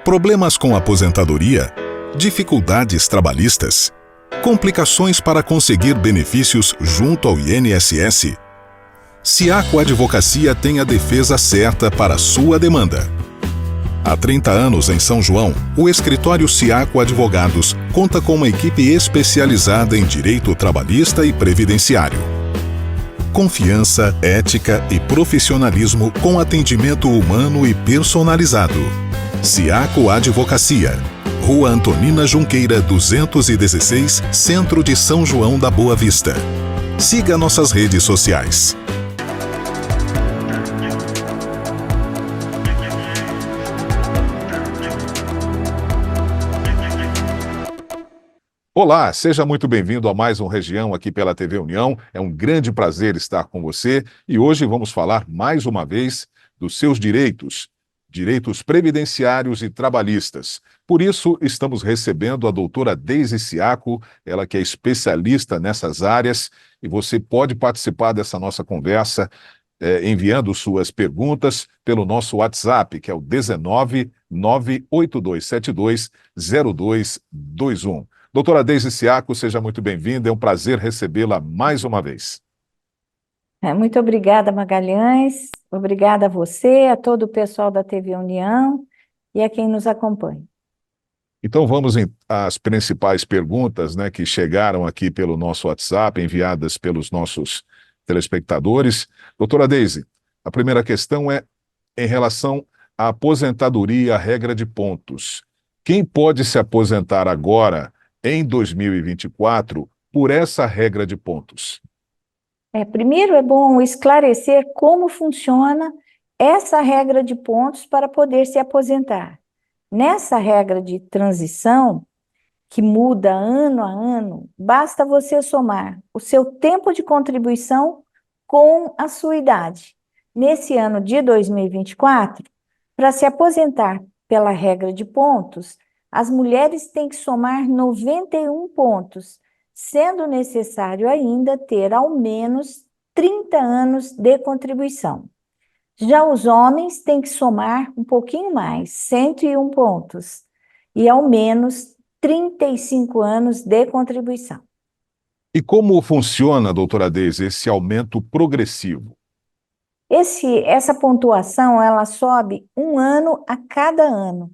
Problemas com aposentadoria? Dificuldades trabalhistas? Complicações para conseguir benefícios junto ao INSS? Siaco Advocacia tem a defesa certa para sua demanda. Há 30 anos em São João, o escritório Siaco Advogados conta com uma equipe especializada em direito trabalhista e previdenciário. Confiança, ética e profissionalismo com atendimento humano e personalizado. Siaco Advocacia, Rua Antonina Junqueira 216, Centro de São João da Boa Vista. Siga nossas redes sociais. Olá, seja muito bem-vindo a mais um Região aqui pela TV União. É um grande prazer estar com você e hoje vamos falar mais uma vez dos seus direitos previdenciários e trabalhistas. Por isso, estamos recebendo a doutora Deise Siaco, ela que é especialista nessas áreas, e você pode participar dessa nossa conversa enviando suas perguntas pelo nosso WhatsApp, que é o 19 98272 0221. Doutora Deise Siaco, seja muito bem-vinda, é um prazer recebê-la mais uma vez. Muito obrigada, Magalhães, obrigada a você, a todo o pessoal da TV União e a quem nos acompanha. Então vamos às principais perguntas, que chegaram aqui pelo nosso WhatsApp, enviadas pelos nossos telespectadores. Doutora Deise, a primeira questão é em relação à aposentadoria, a regra de pontos. Quem pode se aposentar agora, em 2024, por essa regra de pontos? Primeiro é bom esclarecer como funciona essa regra de pontos para poder se aposentar. Nessa regra de transição, que muda ano a ano, basta você somar o seu tempo de contribuição com a sua idade. Nesse ano de 2024, para se aposentar pela regra de pontos, as mulheres têm que somar 91 pontos, sendo necessário ainda ter ao menos 30 anos de contribuição. Já os homens têm que somar um pouquinho mais, 101 pontos, e ao menos 35 anos de contribuição. E como funciona, doutora Deise, esse aumento progressivo? Essa pontuação, ela sobe um ano a cada ano,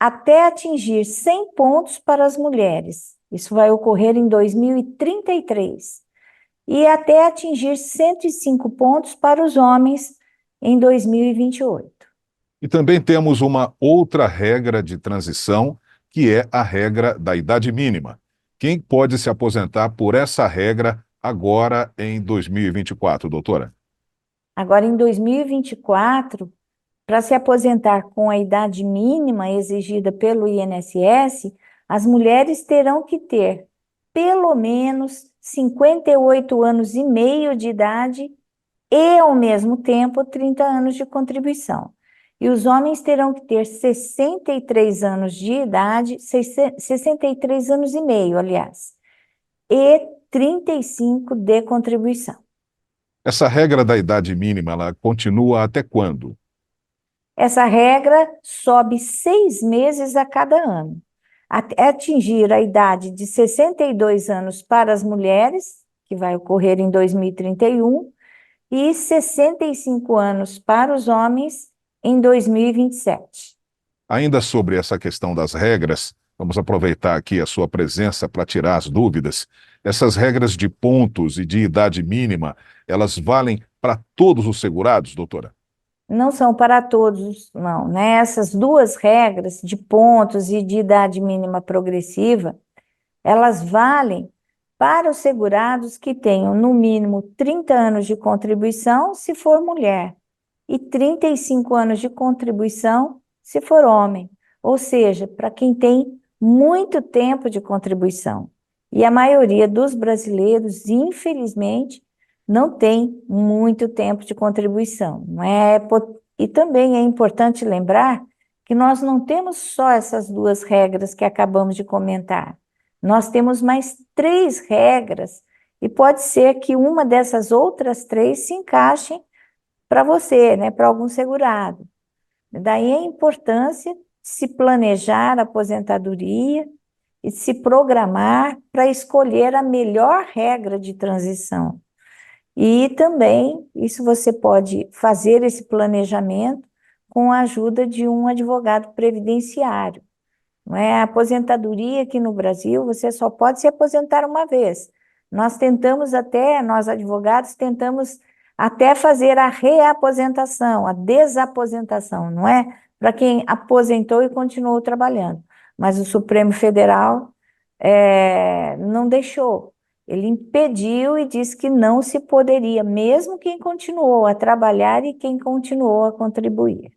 até atingir 100 pontos para as mulheres. Isso vai ocorrer em 2033. E até atingir 105 pontos para os homens em 2028. E também temos uma outra regra de transição, que é a regra da idade mínima. Quem pode se aposentar por essa regra agora em 2024, doutora? Agora, em 2024, para se aposentar com a idade mínima exigida pelo INSS, as mulheres terão que ter pelo menos 58 anos e meio de idade e, ao mesmo tempo, 30 anos de contribuição. E os homens terão que ter 63 anos de idade, 63 anos e meio, aliás, e 35 de contribuição. Essa regra da idade mínima, ela continua até quando? Essa regra sobe 6 meses a cada ano, até atingir a idade de 62 anos para as mulheres, que vai ocorrer em 2031, e 65 anos para os homens em 2027. Ainda sobre essa questão das regras, vamos aproveitar aqui a sua presença para tirar as dúvidas. Essas regras de pontos e de idade mínima, elas valem para todos os segurados, doutora? Não são para todos, não, né? Essas duas regras de pontos e de idade mínima progressiva, elas valem para os segurados que tenham no mínimo 30 anos de contribuição, se for mulher, e 35 anos de contribuição, se for homem. Ou seja, para quem tem muito tempo de contribuição. E a maioria dos brasileiros, infelizmente, não tem muito tempo de contribuição. Não é? E também é importante lembrar que nós não temos só essas duas regras que acabamos de comentar. Nós temos mais 3 regras e pode ser que uma dessas outras 3 se encaixe para você, né, para algum segurado. Daí a importância se planejar a aposentadoria e se programar para escolher a melhor regra de transição. E também, isso você pode fazer esse planejamento com a ajuda de um advogado previdenciário. Não é? A aposentadoria aqui no Brasil, você só pode se aposentar uma vez. Nós advogados, tentamos até fazer a reaposentação, a desaposentação, não é? Para quem aposentou e continuou trabalhando. Mas o Supremo Federal não deixou. Ele impediu e disse que não se poderia, mesmo quem continuou a trabalhar e quem continuou a contribuir.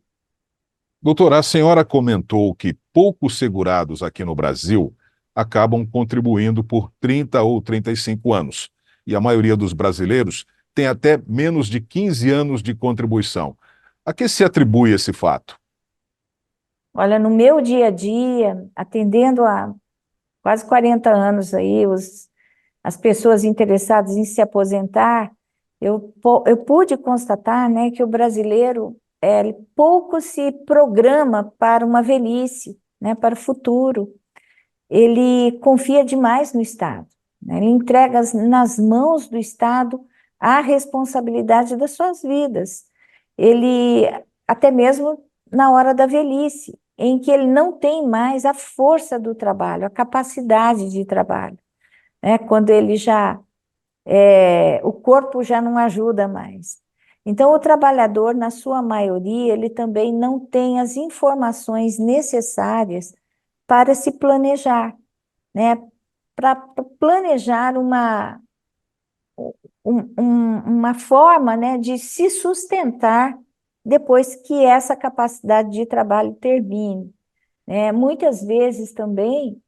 Doutora, a senhora comentou que poucos segurados aqui no Brasil acabam contribuindo por 30 ou 35 anos. E a maioria dos brasileiros tem até menos de 15 anos de contribuição. A que se atribui esse fato? Olha, no meu dia a dia, atendendo há quase 40 anos aí, as pessoas interessadas em se aposentar, eu pude constatar, né, que o brasileiro ele pouco se programa para uma velhice, né, para o futuro. Ele confia demais no Estado, né? Ele entrega nas mãos do Estado a responsabilidade das suas vidas. Ele, até mesmo na hora da velhice, em que ele não tem mais a força do trabalho, a capacidade de trabalho, né? Quando ele o corpo já não ajuda mais. Então, o trabalhador, na sua maioria, ele também não tem as informações necessárias para se planejar, né? Para planejar uma forma, né, de se sustentar depois que essa capacidade de trabalho termine, né? Muitas vezes também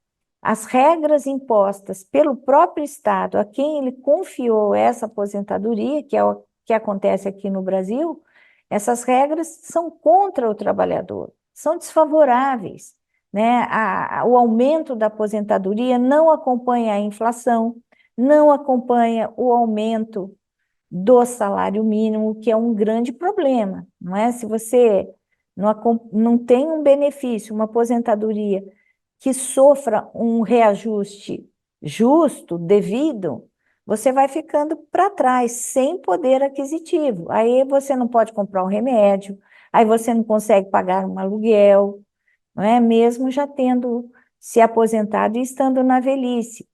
as regras impostas pelo próprio Estado a quem ele confiou essa aposentadoria, que é o que acontece aqui no Brasil, essas regras são contra o trabalhador, são desfavoráveis, né? O aumento da aposentadoria não acompanha a inflação, não acompanha o aumento do salário mínimo, que é um grande problema, não é? Se você não tem um benefício, uma aposentadoria que sofra um reajuste justo, devido, você vai ficando para trás, sem poder aquisitivo. Aí você não pode comprar um remédio, aí você não consegue pagar um aluguel, não é? Mesmo já tendo se aposentado e estando na velhice.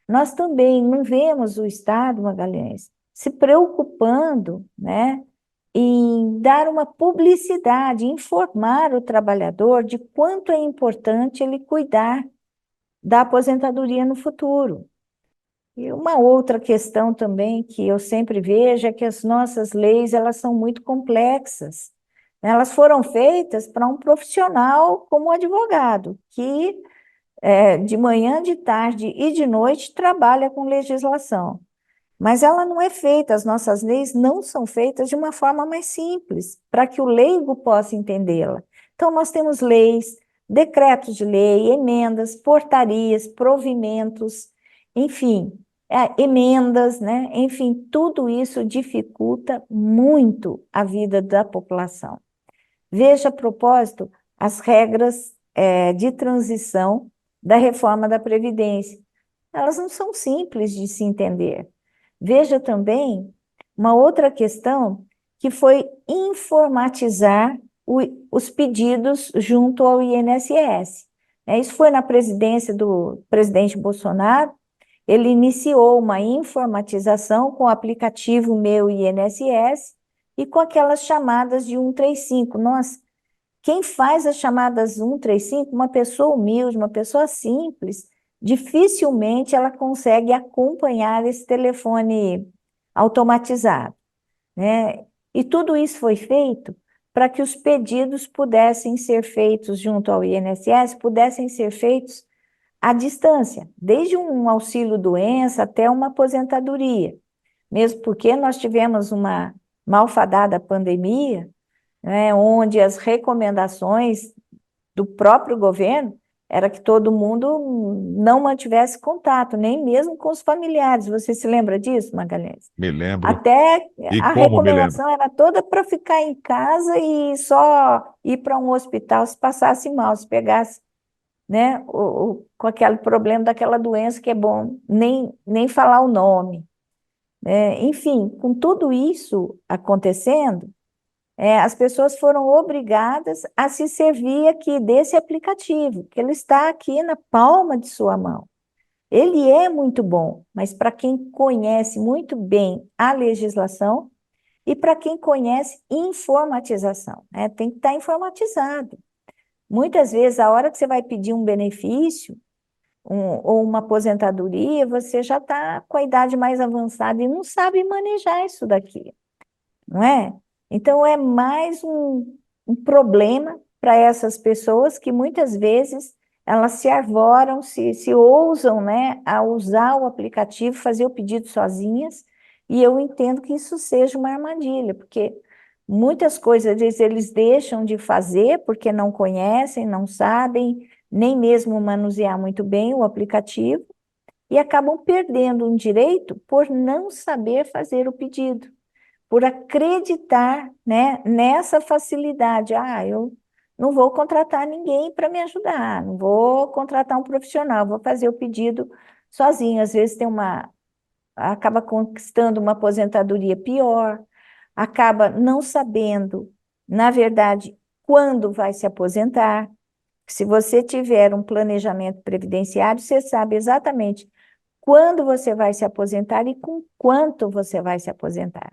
Nós também não vemos o Estado, Magalhães, se preocupando, né, em dar uma publicidade, informar o trabalhador de quanto é importante ele cuidar da aposentadoria no futuro. E uma outra questão também que eu sempre vejo é que as nossas leis, elas são muito complexas. Elas foram feitas para um profissional como o advogado, que de manhã, de tarde e de noite trabalha com legislação. Mas ela não é feita, as nossas leis não são feitas de uma forma mais simples, para que o leigo possa entendê-la. Então, nós temos leis, decretos de lei, emendas, portarias, provimentos, enfim, emendas, né? Enfim, tudo isso dificulta muito a vida da população. Veja, a propósito, as regras de transição da reforma da Previdência. Elas não são simples de se entender. Veja também uma outra questão, que foi informatizar os pedidos junto ao INSS. Isso foi na presidência do presidente Bolsonaro. Ele iniciou uma informatização com o aplicativo Meu INSS e com aquelas chamadas de 135. Nossa, quem faz as chamadas 135, uma pessoa humilde, uma pessoa simples, dificilmente ela consegue acompanhar esse telefone automatizado, né? E tudo isso foi feito para que os pedidos pudessem ser feitos junto ao INSS, pudessem ser feitos à distância, desde um auxílio-doença até uma aposentadoria, mesmo porque nós tivemos uma malfadada pandemia, né, onde as recomendações do próprio governo era que todo mundo não mantivesse contato, nem mesmo com os familiares. Você se lembra disso, Magalhães? Me lembro. Até E a como me lembro? recomendação era toda para ficar em casa e só ir para um hospital se passasse mal, se pegasse, né, com aquele problema daquela doença que é bom nem falar o nome. Enfim, com tudo isso acontecendo, as pessoas foram obrigadas a se servir aqui desse aplicativo, que ele está aqui na palma de sua mão. Ele é muito bom, mas para quem conhece muito bem a legislação e para quem conhece informatização, né? Tem que estar informatizado. Muitas vezes, a hora que você vai pedir um benefício, ou uma aposentadoria, você já está com a idade mais avançada e não sabe manejar isso daqui, não é? Então, é mais um problema para essas pessoas que muitas vezes elas se arvoram, se ousam, né, a usar o aplicativo, fazer o pedido sozinhas, e eu entendo que isso seja uma armadilha, porque muitas coisas eles deixam de fazer porque não conhecem, não sabem, nem mesmo manusear muito bem o aplicativo, e acabam perdendo um direito por não saber fazer o pedido, por acreditar, né, nessa facilidade. Ah, eu não vou contratar ninguém para me ajudar, não vou contratar um profissional, vou fazer o pedido sozinho. Às vezes acaba conquistando uma aposentadoria pior, acaba não sabendo, na verdade, quando vai se aposentar. Se você tiver um planejamento previdenciário, você sabe exatamente quando você vai se aposentar e com quanto você vai se aposentar.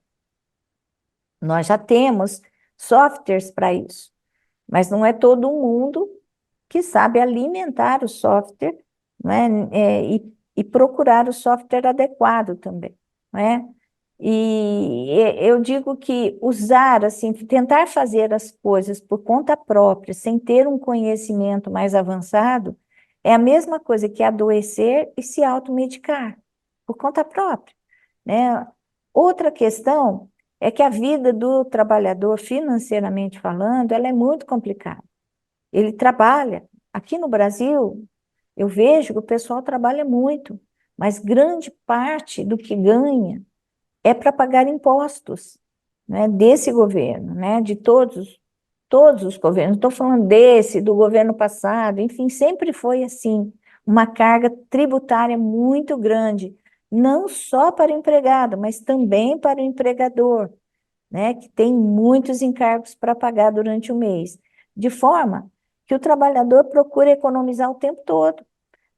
Nós já temos softwares para isso, mas não é todo mundo que sabe alimentar o software, não é? E procurar o software adequado também, não é? Eu digo que usar, assim, tentar fazer as coisas por conta própria, sem ter um conhecimento mais avançado, é a mesma coisa que adoecer e se automedicar, por conta própria, né? Outra questão é que a vida do trabalhador, financeiramente falando, ela é muito complicada. Ele trabalha. Aqui no Brasil, eu vejo que o pessoal trabalha muito, mas grande parte do que ganha é para pagar impostos, né, desse governo, né, de todos os governos. Não estou falando desse, do governo passado, enfim, sempre foi assim, uma carga tributária muito grande, não só para o empregado, mas também para o empregador, né, que tem muitos encargos para pagar durante o mês, de forma que o trabalhador procura economizar o tempo todo.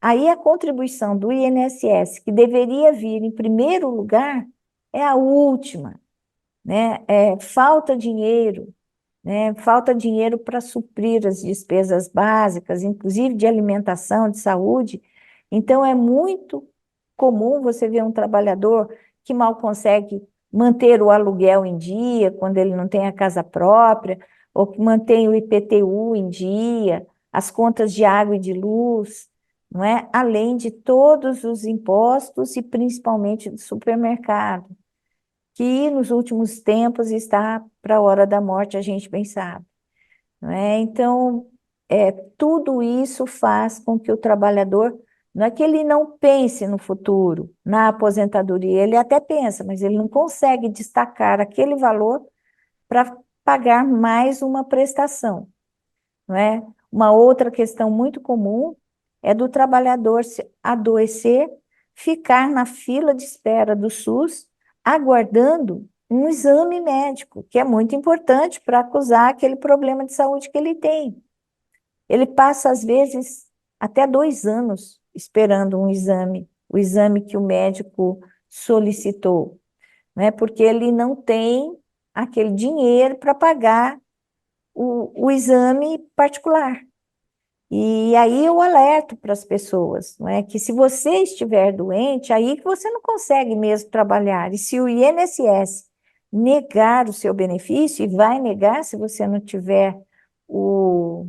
Aí a contribuição do INSS, que deveria vir em primeiro lugar, é a última, né? Falta dinheiro, né? Falta dinheiro para suprir as despesas básicas, inclusive de alimentação, de saúde. Então, é muito comum você ver um trabalhador que mal consegue manter o aluguel em dia, quando ele não tem a casa própria, ou que mantém o IPTU em dia, as contas de água e de luz, não é? Além de todos os impostos e principalmente do supermercado, que nos últimos tempos está para a hora da morte, a gente bem sabe, não é? Então, tudo isso faz com que o trabalhador, não é que ele não pense no futuro, na aposentadoria, ele até pensa, mas ele não consegue destacar aquele valor para pagar mais uma prestação, não é? Uma outra questão muito comum é do trabalhador se adoecer, ficar na fila de espera do SUS, aguardando um exame médico, que é muito importante para acusar aquele problema de saúde que ele tem. Ele passa, às vezes, até 2 anos esperando um exame, o exame que o médico solicitou, né? Porque ele não tem aquele dinheiro para pagar o exame particular. E aí eu alerto para as pessoas, não é? Que se você estiver doente, aí que você não consegue mesmo trabalhar. E se o INSS negar o seu benefício, e vai negar se você não tiver o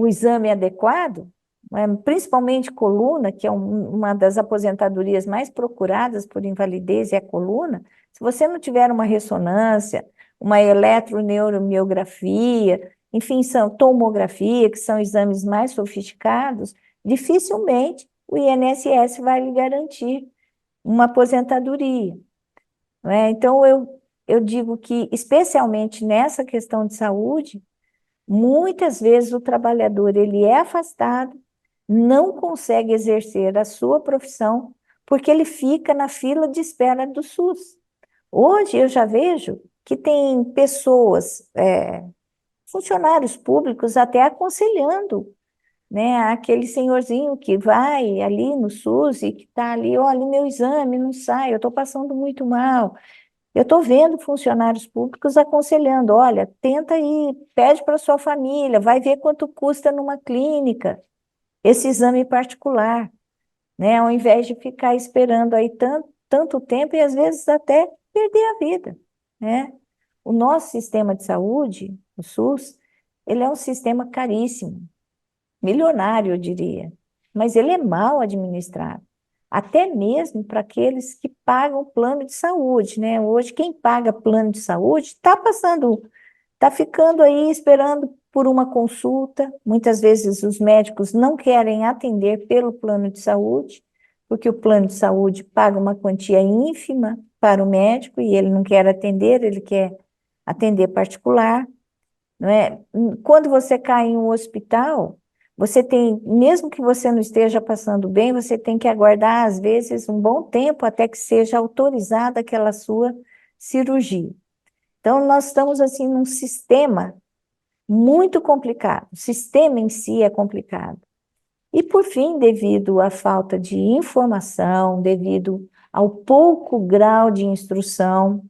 exame adequado, né? Principalmente coluna, que é uma das aposentadorias mais procuradas por invalidez, é a coluna. Se você não tiver uma ressonância, uma eletroneuromiografia, enfim, são tomografia, que são exames mais sofisticados, dificilmente o INSS vai lhe garantir uma aposentadoria, não é? Então, eu digo que, especialmente nessa questão de saúde, muitas vezes o trabalhador ele é afastado, não consegue exercer a sua profissão, porque ele fica na fila de espera do SUS. Hoje eu já vejo que tem pessoas, funcionários públicos até aconselhando, né, aquele senhorzinho que vai ali no SUS e que está ali, olha, meu exame não sai, eu estou passando muito mal. Eu estou vendo funcionários públicos aconselhando, olha, tenta aí, pede para sua família, vai ver quanto custa numa clínica esse exame particular, né, ao invés de ficar esperando aí tanto tempo e às vezes até perder a vida, né? O nosso sistema de saúde, o SUS, ele é um sistema caríssimo, milionário, eu diria, mas ele é mal administrado, até mesmo para aqueles que pagam plano de saúde, né? Hoje, quem paga plano de saúde está ficando aí esperando por uma consulta. Muitas vezes os médicos não querem atender pelo plano de saúde, porque o plano de saúde paga uma quantia ínfima para o médico e ele não quer atender, ele quer atender particular, não é? Quando você cai em um hospital, você tem, mesmo que você não esteja passando bem, você tem que aguardar, às vezes, um bom tempo até que seja autorizada aquela sua cirurgia. Então, nós estamos, assim, num sistema muito complicado. O sistema em si é complicado. E, por fim, devido à falta de informação, devido ao pouco grau de instrução,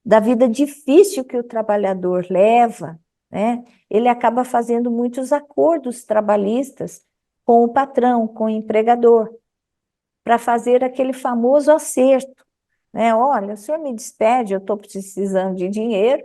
da vida difícil que o trabalhador leva, né? Ele acaba fazendo muitos acordos trabalhistas com o patrão, com o empregador, para fazer aquele famoso acerto, né? Olha, o senhor me despede, eu estou precisando de dinheiro,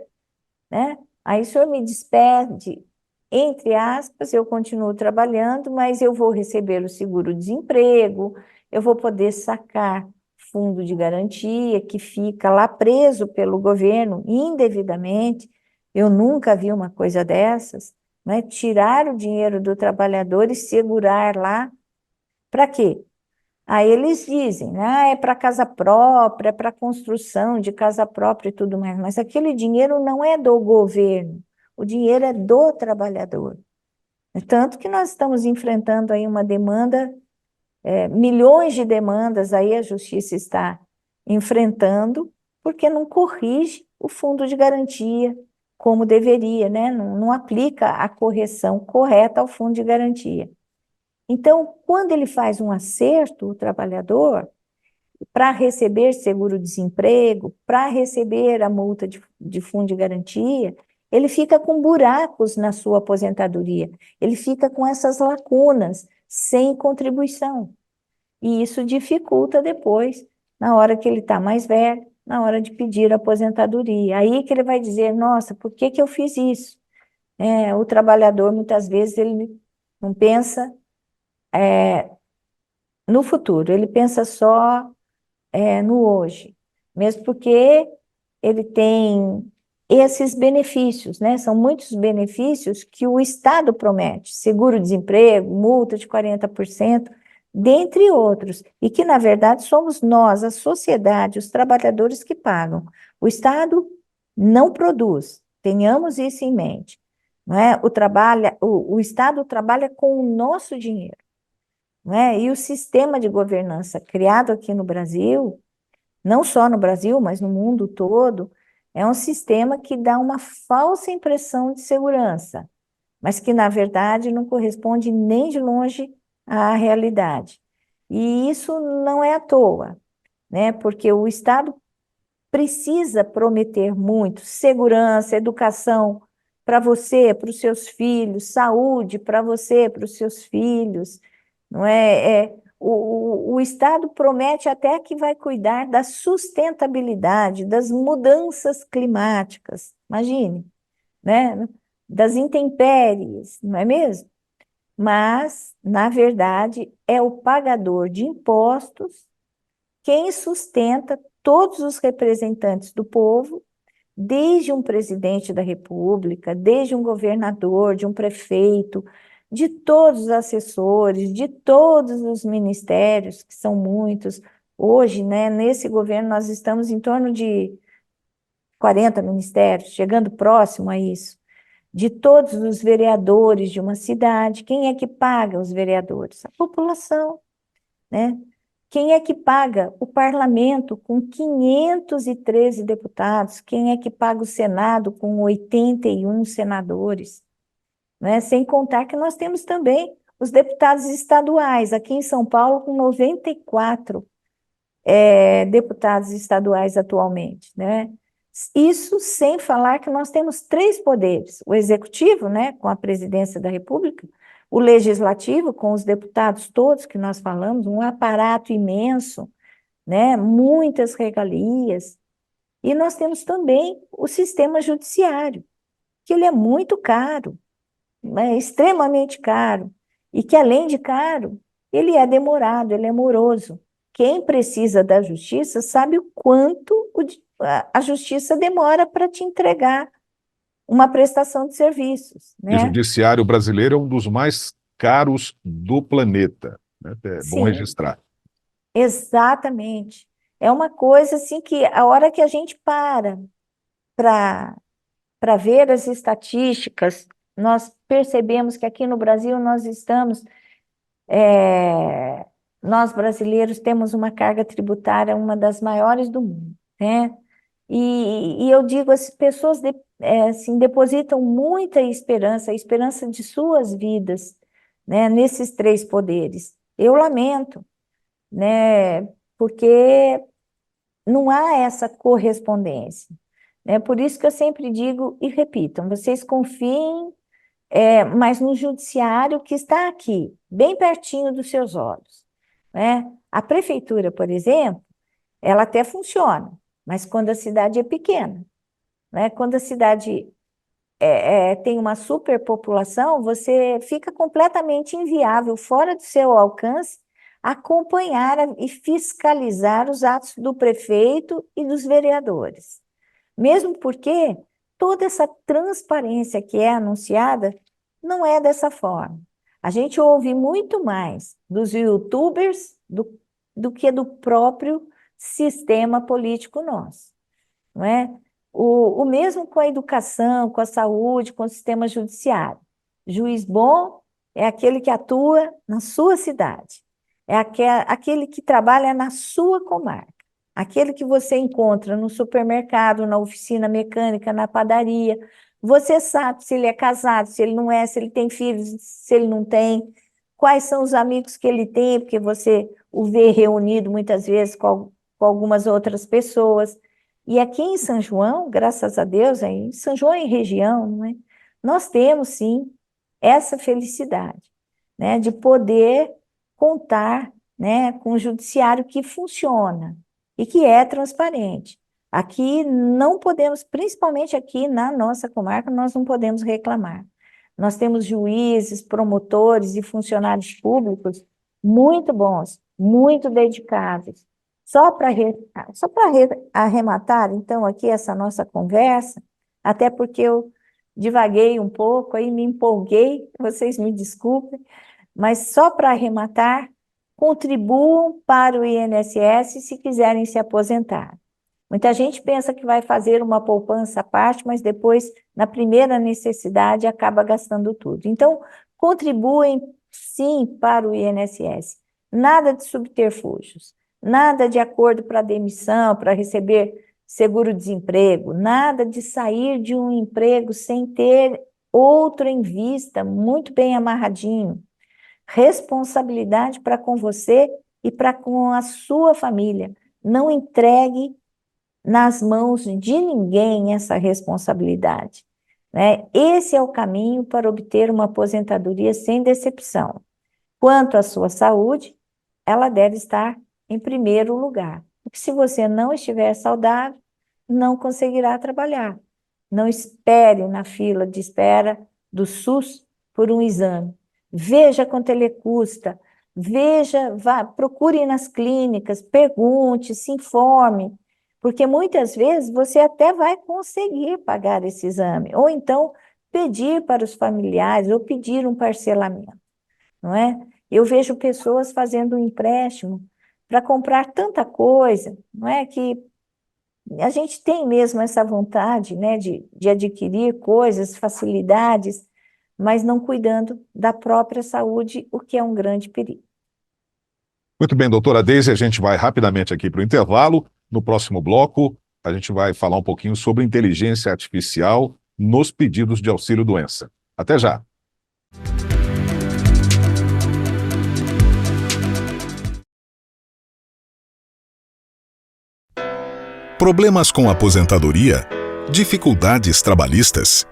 né? Aí o senhor me despede, entre aspas, eu continuo trabalhando, mas eu vou receber o seguro-desemprego, eu vou poder sacar fundo de garantia que fica lá preso pelo governo indevidamente. Eu nunca vi uma coisa dessas, né? Tirar o dinheiro do trabalhador e segurar lá, para quê? Aí eles dizem, né? Ah, é para casa própria, é para construção de casa própria e tudo mais, mas aquele dinheiro não é do governo, o dinheiro é do trabalhador. Tanto que nós estamos enfrentando aí uma demanda, milhões de demandas aí a justiça está enfrentando, porque não corrige o fundo de garantia como deveria, né? Não aplica a correção correta ao fundo de garantia. Então, quando ele faz um acerto, o trabalhador, para receber seguro-desemprego, para receber a multa de fundo de garantia, ele fica com buracos na sua aposentadoria, ele fica com essas lacunas, sem contribuição. E isso dificulta depois, na hora que ele está mais velho, na hora de pedir aposentadoria. Aí que ele vai dizer, nossa, por que que eu fiz isso? O trabalhador, muitas vezes, ele não pensa no futuro, ele pensa só no hoje, mesmo porque ele tem esses benefícios, né? São muitos benefícios que o Estado promete, seguro-desemprego, multa de 40%, dentre outros, e que, na verdade, somos nós, a sociedade, os trabalhadores que pagam. O Estado não produz, tenhamos isso em mente, não é? O Estado trabalha com o nosso dinheiro, não é? E o sistema de governança criado aqui no Brasil, não só no Brasil, mas no mundo todo, é um sistema que dá uma falsa impressão de segurança, mas que, na verdade, não corresponde nem de longe à realidade. E isso não é à toa, né? Porque o Estado precisa prometer muito, segurança, educação para você, para os seus filhos, saúde para você, para os seus filhos, não é? O Estado promete até que vai cuidar da sustentabilidade, das mudanças climáticas, imagine, né? Das intempéries, não é mesmo? Mas, na verdade, é o pagador de impostos quem sustenta todos os representantes do povo desde um presidente da República, desde um governador, de um prefeito, de todos os assessores, de todos os ministérios, que são muitos. Hoje, né, nesse governo, nós estamos em torno de 40 ministérios, chegando próximo a isso, de todos os vereadores de uma cidade. Quem é que paga os vereadores? A população, né? Quem é que paga o parlamento com 513 deputados? Quem é que paga o Senado com 81 senadores? Né? Sem contar que nós temos também os deputados estaduais, aqui em São Paulo, com 94 deputados estaduais atualmente, né? Isso sem falar que nós temos três poderes: o executivo, né, com a presidência da República, o legislativo, com os deputados todos que nós falamos, um aparato imenso, né, muitas regalias, e nós temos também o sistema judiciário, que ele é muito caro, né, extremamente caro, e que além de caro, ele é demorado, ele é moroso. Quem precisa da justiça sabe o quanto a justiça demora para te entregar uma prestação de serviços, E o né? judiciário brasileiro é um dos mais caros do planeta, né? É bom Sim, registrar. exatamente. É uma coisa assim que a hora que a gente para ver as estatísticas, nós percebemos que aqui no Brasil nós estamos, é, nós brasileiros temos uma carga tributária uma das maiores do mundo, né? E eu digo, as pessoas assim, depositam muita esperança, a esperança de suas vidas, né, nesses três poderes. Eu lamento, né, porque não há essa correspondência, né? Por isso que eu sempre digo e repitam, vocês confiem, mas no judiciário que está aqui, bem pertinho dos seus olhos, né? A prefeitura, por exemplo, ela até funciona, mas quando a cidade é pequena, né? Quando a cidade tem uma superpopulação, você fica completamente inviável, fora do seu alcance, acompanhar e fiscalizar os atos do prefeito e dos vereadores. Mesmo porque toda essa transparência que é anunciada não é dessa forma. A gente ouve muito mais dos YouTubers do que do próprio sistema político nosso, não é? O mesmo com a educação, com a saúde, com o sistema judiciário. Juiz bom é aquele que atua na sua cidade, é aquele que trabalha na sua comarca, aquele que você encontra no supermercado, na oficina mecânica, na padaria. Você sabe se ele é casado, se ele não é, se ele tem filhos, se ele não tem, quais são os amigos que ele tem, porque você o vê reunido muitas vezes com algumas outras pessoas. E aqui em São João, graças a Deus, em São João e região, não é? Nós temos sim essa felicidade, né, de poder contar, né, com um judiciário que funciona e que é transparente. Aqui não podemos, principalmente aqui na nossa comarca, nós não podemos reclamar. Nós temos juízes, promotores e funcionários públicos muito bons, muito dedicados. Só para arrematar, então, aqui essa nossa conversa, até porque eu divaguei um pouco, aí me empolguei, vocês me desculpem, mas só para arrematar, contribuam para o INSS se quiserem se aposentar. Muita gente pensa que vai fazer uma poupança à parte, mas depois, na primeira necessidade, acaba gastando tudo. Então, contribuem sim para o INSS. Nada de subterfúgios, nada de acordo para demissão, para receber seguro-desemprego, nada de sair de um emprego sem ter outro em vista, muito bem amarradinho. Responsabilidade para com você e para com a sua família. Não entregue nas mãos de ninguém essa responsabilidade, né? Esse é o caminho para obter uma aposentadoria sem decepção. Quanto à sua saúde, ela deve estar em primeiro lugar. Porque se você não estiver saudável, não conseguirá trabalhar. Não espere na fila de espera do SUS por um exame. Veja quanto ele custa. Veja, procure nas clínicas, pergunte, se informe. porque muitas vezes você até vai conseguir pagar esse exame, ou então pedir para os familiares, ou pedir um parcelamento, não é? Eu vejo pessoas fazendo um empréstimo para comprar tanta coisa, não é? Que a gente tem mesmo essa vontade, né, de adquirir coisas, facilidades, mas não cuidando da própria saúde, o que é um grande perigo. Muito bem, doutora Deise, a gente vai rapidamente aqui para o intervalo. No próximo bloco, a gente vai falar um pouquinho sobre inteligência artificial nos pedidos de auxílio-doença. Até já! Problemas com aposentadoria, dificuldades trabalhistas,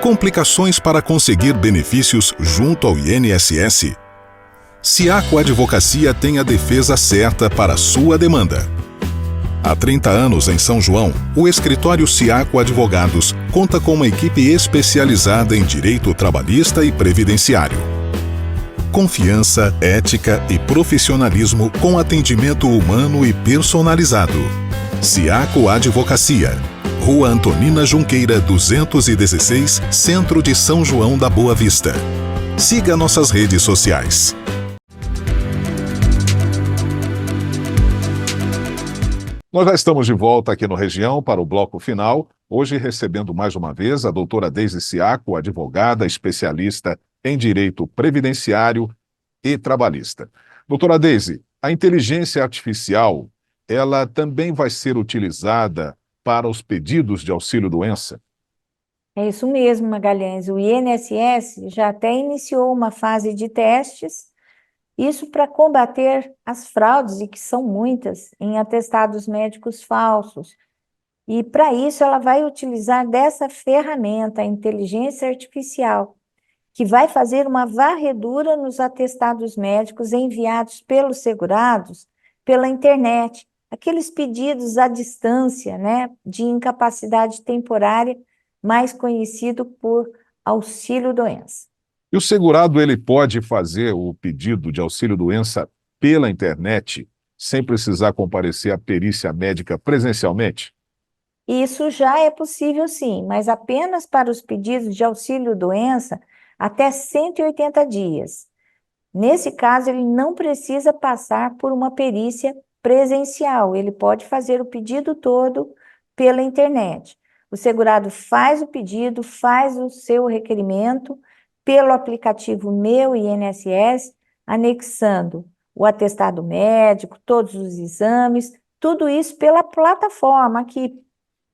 complicações para conseguir benefícios junto ao INSS. Ciaco Advocacia tem a defesa certa para a sua demanda. Há 30 anos em São João, o escritório Ciaco Advogados conta com uma equipe especializada em direito trabalhista e previdenciário. Confiança, ética e profissionalismo com atendimento humano e personalizado. Ciaco Advocacia, Rua Antonina Junqueira, 216, Centro de São João da Boa Vista. Siga nossas redes sociais. Nós já estamos de volta aqui no Região para o bloco final, hoje recebendo mais uma vez a doutora Deise Ciaco, advogada especialista em direito previdenciário e trabalhista. Doutora Deise, a inteligência artificial, ela também vai ser utilizada para os pedidos de auxílio-doença? É isso mesmo, Magalhães. O INSS já até iniciou uma fase de testes, isso para combater as fraudes, e que são muitas, em atestados médicos falsos. E para isso ela vai utilizar dessa ferramenta, a inteligência artificial, que vai fazer uma varredura nos atestados médicos enviados pelos segurados pela internet, aqueles pedidos à distância, né, de incapacidade temporária, mais conhecido por auxílio-doença. E o segurado, ele pode fazer o pedido de auxílio-doença pela internet, sem precisar comparecer à perícia médica presencialmente? Isso já é possível, sim, mas apenas para os pedidos de auxílio-doença até 180 dias. Nesse caso, ele não precisa passar por uma perícia presencial, ele pode fazer o pedido todo pela internet. O segurado faz o pedido, faz o seu requerimento pelo aplicativo Meu INSS, anexando o atestado médico, todos os exames, tudo isso pela plataforma aqui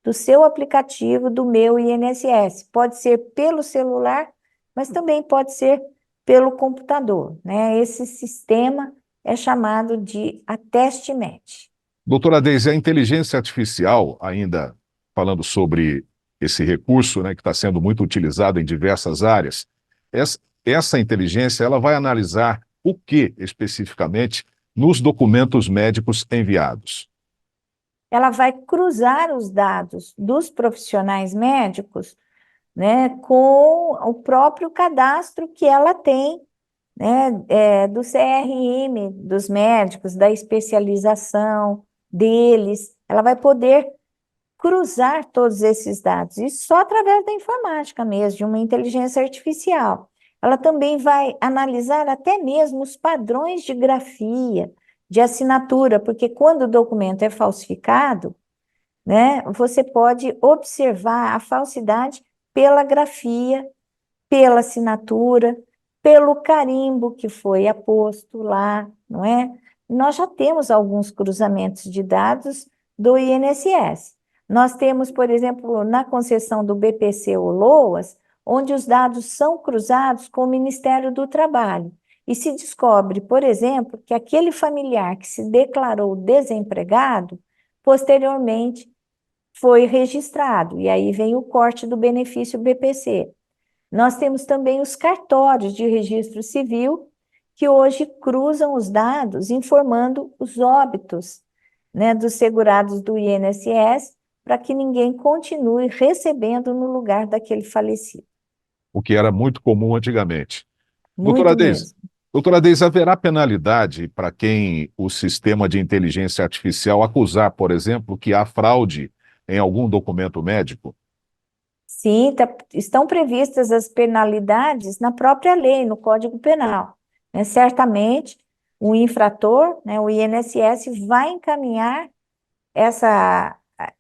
do seu aplicativo do Meu INSS. Pode ser pelo celular, mas também pode ser pelo computador, né? Esse sistema é chamado de AtesteMed. Doutora Deise, a inteligência artificial, ainda falando sobre esse recurso, né, que está sendo muito utilizado em diversas áreas, essa inteligência ela vai analisar o que especificamente nos documentos médicos enviados? Ela vai cruzar os dados dos profissionais médicos, né, com o próprio cadastro que ela tem, né, do CRM dos médicos, da especialização deles. Ela vai poder cruzar todos esses dados, e só através da informática mesmo, de uma inteligência artificial. Ela também vai analisar até mesmo os padrões de grafia, de assinatura, porque quando o documento é falsificado, né, você pode observar a falsidade pela grafia, pela assinatura, pelo carimbo que foi aposto lá, não é? Nós já temos alguns cruzamentos de dados do INSS. Nós temos, por exemplo, na concessão do BPC ou LOAS, onde os dados são cruzados com o Ministério do Trabalho. E se descobre, por exemplo, que aquele familiar que se declarou desempregado, posteriormente foi registrado, e aí vem o corte do benefício BPC. Nós temos também os cartórios de registro civil, que hoje cruzam os dados, informando os óbitos, né, dos segurados do INSS, para que ninguém continue recebendo no lugar daquele falecido. O que era muito comum antigamente. Doutora Muito Deise, mesmo. Doutora Deise, haverá penalidade para quem o sistema de inteligência artificial acusar, por exemplo, que há fraude em algum documento médico? Sim, estão previstas as penalidades na própria lei, no Código Penal, né? Certamente, o infrator, né, o INSS, vai encaminhar essa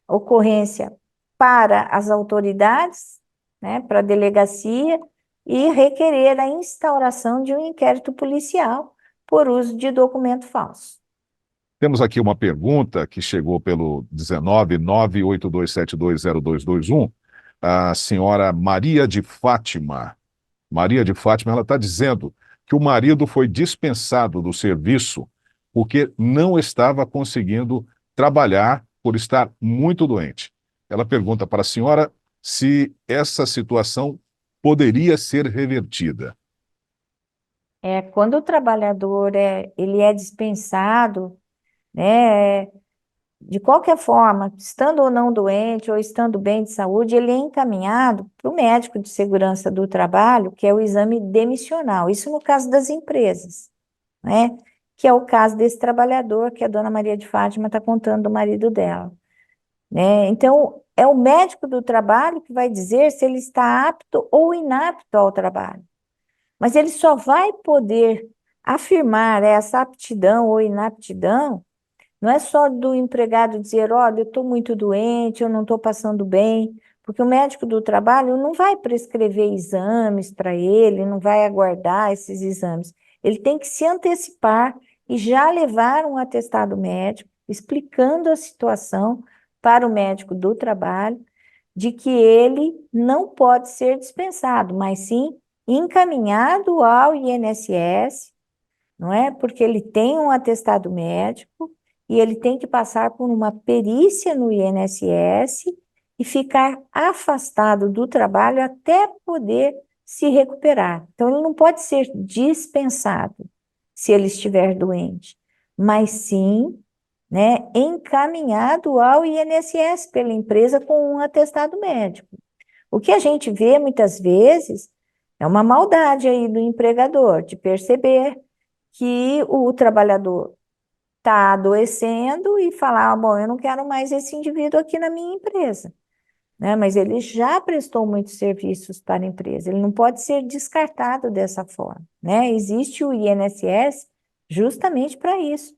ocorrência para as autoridades, né, para a delegacia, e requerer a instauração de um inquérito policial por uso de documento falso. Temos aqui uma pergunta que chegou pelo 19982720221, a senhora Maria de Fátima. Maria de Fátima, ela está dizendo que o marido foi dispensado do serviço porque não estava conseguindo trabalhar por estar muito doente. Ela pergunta para a senhora se essa situação poderia ser revertida. Quando o trabalhador ele é dispensado, né, de qualquer forma, estando ou não doente ou estando bem de saúde, ele é encaminhado para o médico de segurança do trabalho, que é o exame demissional. Isso no caso das empresas, né? Que é o caso desse trabalhador que a dona Maria de Fátima está contando do marido dela, né? Então, é o médico do trabalho que vai dizer se ele está apto ou inapto ao trabalho. Mas ele só vai poder afirmar essa aptidão ou inaptidão. Não é só do empregado dizer, olha, eu estou muito doente, eu não estou passando bem, porque o médico do trabalho não vai prescrever exames para ele, não vai aguardar esses exames. Ele tem que se antecipar e já levar um atestado médico, explicando a situação para o médico do trabalho, de que ele não pode ser dispensado, mas sim encaminhado ao INSS, não é? Porque ele tem um atestado médico e ele tem que passar por uma perícia no INSS e ficar afastado do trabalho até poder se recuperar. Então, ele não pode ser dispensado se ele estiver doente, mas sim, né, encaminhado ao INSS pela empresa com um atestado médico. O que a gente vê muitas vezes é uma maldade aí do empregador, de perceber que o trabalhador está adoecendo e falar, bom, eu não quero mais esse indivíduo aqui na minha empresa, né? Mas ele já prestou muitos serviços para a empresa, ele não pode ser descartado dessa forma, né? Existe o INSS justamente para isso,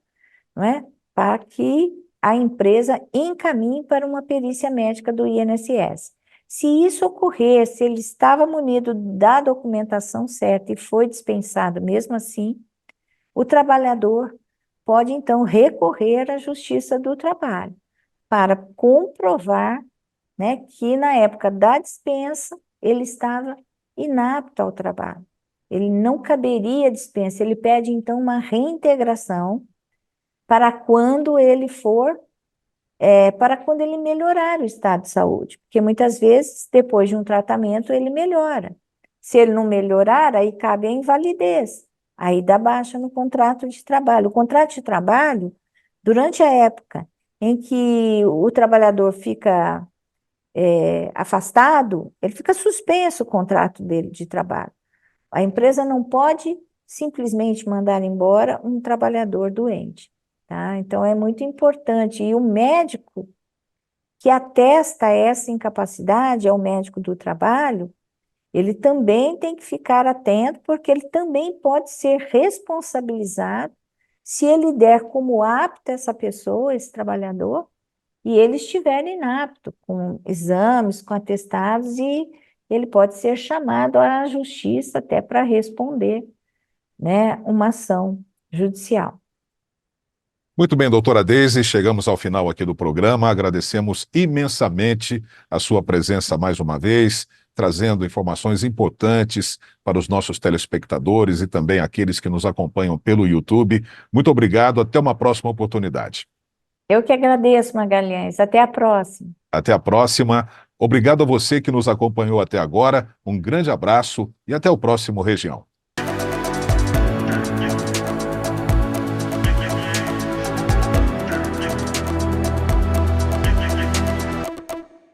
não é? Para que a empresa encaminhe para uma perícia médica do INSS. Se isso ocorrer, se ele estava munido da documentação certa e foi dispensado mesmo assim, o trabalhador pode, então, recorrer à Justiça do Trabalho para comprovar, né, que na época da dispensa ele estava inapto ao trabalho. Ele não caberia dispensa, ele pede, então, uma reintegração para quando ele for, para quando ele melhorar o estado de saúde, porque muitas vezes, depois de um tratamento, ele melhora. Se ele não melhorar, aí cabe a invalidez. Aí dá baixa no contrato de trabalho. O contrato de trabalho, durante a época em que o trabalhador fica afastado, ele fica suspenso o contrato dele de trabalho. A empresa não pode simplesmente mandar embora um trabalhador doente, tá? Então é muito importante. E o médico que atesta essa incapacidade, é o médico do trabalho, ele também tem que ficar atento, porque ele também pode ser responsabilizado se ele der como apta essa pessoa, esse trabalhador, e ele estiver inapto, com exames, com atestados, e ele pode ser chamado à justiça até para responder, né, uma ação judicial. Muito bem, doutora Deise, chegamos ao final aqui do programa. Agradecemos imensamente a sua presença mais uma vez, trazendo informações importantes para os nossos telespectadores e também aqueles que nos acompanham pelo YouTube. Muito obrigado, até uma próxima oportunidade. Eu que agradeço, Magalhães. Até a próxima. Até a próxima. Obrigado a você que nos acompanhou até agora. Um grande abraço e até o próximo Região.